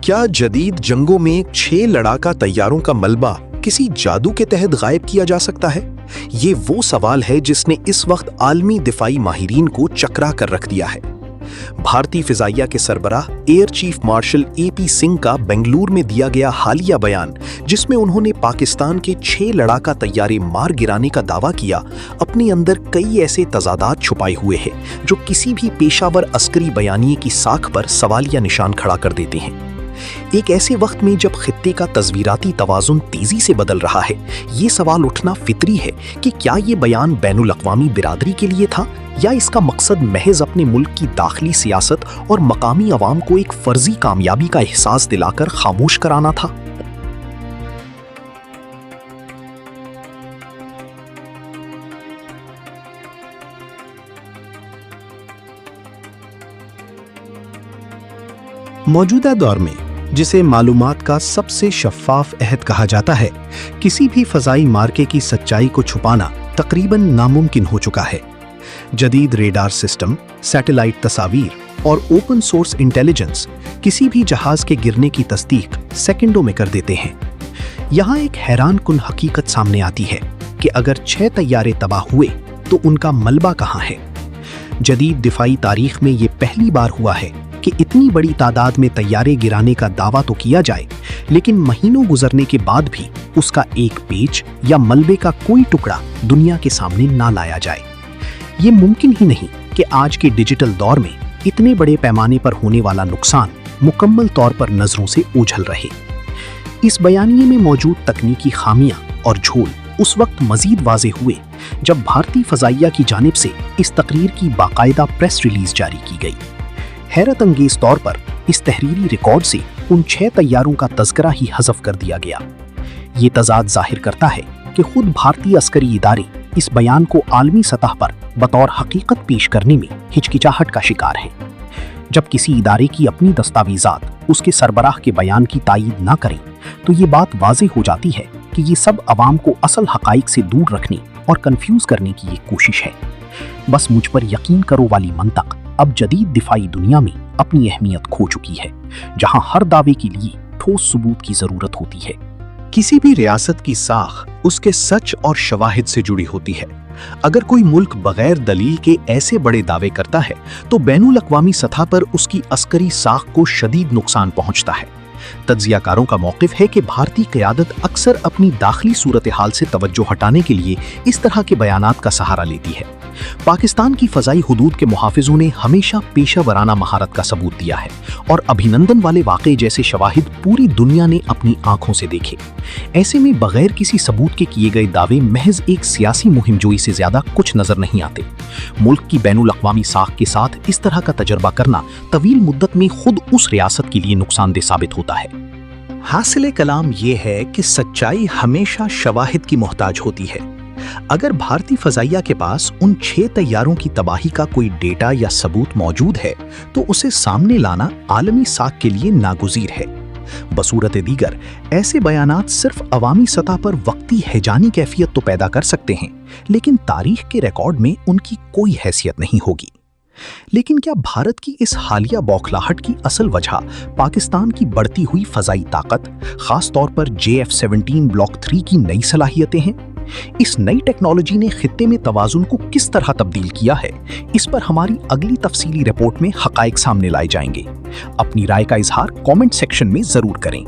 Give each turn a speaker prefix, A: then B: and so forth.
A: کیا جدید جنگوں میں 6 لڑاکا طیاروں کا ملبہ کسی جادو کے تحت غائب کیا جا سکتا ہے؟ یہ وہ سوال ہے جس نے اس وقت عالمی دفاعی ماہرین کو چکرا کر رکھ دیا ہے۔ بھارتی فضائیہ کے سربراہ ایئر چیف مارشل اے پی سنگھ کا بنگلور میں دیا گیا حالیہ بیان، جس میں انہوں نے پاکستان کے 6 لڑاکا طیارے مار گرانے کا دعویٰ کیا، اپنے اندر کئی ایسے تضادات چھپائے ہوئے ہیں جو کسی بھی پیشہ ور عسکری بیانیے کی ساکھ پر سوالیہ نشان کھڑا کر دیتے ہیں۔ ایک ایسے وقت میں جب خطے کا تصویراتی توازن تیزی سے بدل رہا ہے، یہ سوال اٹھنا فطری ہے کہ کیا یہ بیان بین الاقوامی برادری کے لیے تھا یا اس کا مقصد محض اپنے ملک کی داخلی سیاست اور مقامی عوام کو ایک فرضی کامیابی کا احساس دلا کر خاموش کرانا تھا؟
B: موجودہ دور میں، جسے معلومات کا سب سے شفاف عہد کہا جاتا ہے، کسی بھی فضائی مارکے کی سچائی کو چھپانا تقریباً ناممکن ہو چکا ہے۔ جدید ریڈار سسٹم، سیٹلائٹ تصاویر اور اوپن سورس انٹیلیجنس کسی بھی جہاز کے گرنے کی تصدیق سیکنڈوں میں کر دیتے ہیں۔ یہاں ایک حیران کن حقیقت سامنے آتی ہے کہ اگر 6 طیارے تباہ ہوئے تو ان کا ملبہ کہاں ہے؟ جدید دفاعی تاریخ میں یہ پہلی بار ہوا ہے کہ اتنی بڑی تعداد میں طیارے گرانے کا دعویٰ تو کیا جائے، لیکن مہینوں گزرنے کے بعد بھی اس کا ایک پیچ یا ملبے کا کوئی ٹکڑا دنیا کے سامنے نہ لایا جائے۔ یہ ممکن ہی نہیں کہ آج کے ڈیجیٹل دور میں اتنے بڑے پیمانے پر ہونے والا نقصان مکمل طور پر نظروں سے اوجھل رہے۔ اس بیانیے میں موجود تکنیکی خامیاں اور جھول اس وقت مزید واضح ہوئے جب بھارتی فضائیہ کی جانب سے اس تقریر کی باقاعدہ پریس ریلیز جاری کی گئی۔ حیرت انگیز طور پر اس تحریری ریکارڈ سے ان 6 طیاروں کا تذکرہ ہی حذف کر دیا گیا۔ یہ تضاد ظاہر کرتا ہے کہ خود بھارتی عسکری ادارے اس بیان کو عالمی سطح پر بطور حقیقت پیش کرنے میں ہچکچاہٹ کا شکار ہیں۔ جب کسی ادارے کی اپنی دستاویزات اس کے سربراہ کے بیان کی تائید نہ کریں تو یہ بات واضح ہو جاتی ہے کہ یہ سب عوام کو اصل حقائق سے دور رکھنے اور کنفیوز کرنے کی ایک کوشش ہے۔ بس مجھ پر یقین کرو والی منطق اب جدید دفاعی دنیا میں اپنی اہمیت کھو چکی ہے، جہاں ہر دعوے کے لیے ٹھوس ثبوت کی ضرورت ہوتی ہے۔
A: کسی بھی ریاست کی ساکھ اس کے سچ اور شواہد سے جڑی ہوتی ہے۔ اگر کوئی ملک بغیر دلیل کے ایسے بڑے دعوے کرتا ہے تو بین الاقوامی سطح پر اس کی عسکری ساکھ کو شدید نقصان پہنچتا ہے۔ تجزیہ کاروں کا موقف ہے کہ بھارتی قیادت اکثر اپنی داخلی صورتحال سے توجہ ہٹانے کے لیے اس طرح کے بیانات کا سہارا لیتی ہے۔ پاکستان کی فضائی حدود کے محافظوں نے ہمیشہ پیشہ ورانہ مہارت کا ثبوت دیا ہے اور ابھینندن والے واقعے جیسے شواہد پوری دنیا نے اپنی آنکھوں سے دیکھے۔ ایسے میں بغیر کسی ثبوت کے کیے گئے دعوے محض ایک سیاسی مہم جوئی سے زیادہ کچھ نظر نہیں آتے۔ ملک کی بین الاقوامی ساکھ کے ساتھ اس طرح کا تجربہ کرنا طویل مدت میں خود اس ریاست کے لیے نقصان دہ ثابت ہوتا ہے۔
C: حاصل کلام یہ ہے کہ سچائی ہمیشہ شواہد کی محتاج ہوتی ہے۔ اگر بھارتی فضائیہ کے پاس ان 6 طیاروں کی تباہی کا کوئی ڈیٹا یا ثبوت موجود ہے تو اسے سامنے لانا عالمی ساکھ کے لیے ناگزیر ہے۔ بصورت دیگر ایسے بیانات صرف عوامی سطح پر وقتی ہیجانی کیفیت تو پیدا کر سکتے ہیں، لیکن تاریخ کے ریکارڈ میں ان کی کوئی حیثیت نہیں ہوگی۔ لیکن کیا بھارت کی اس حالیہ بوکھلاہٹ کی اصل وجہ پاکستان کی بڑھتی ہوئی فضائی طاقت، خاص طور پر JF-17 بلاک 3 کی نئی صلاحیتیں ہیں؟ اس نئی ٹیکنالوجی نے خطے میں توازن کو کس طرح تبدیل کیا ہے؟ اس پر ہماری اگلی تفصیلی رپورٹ میں حقائق سامنے لائے جائیں گے۔ اپنی رائے کا اظہار کامنٹ سیکشن میں ضرور کریں۔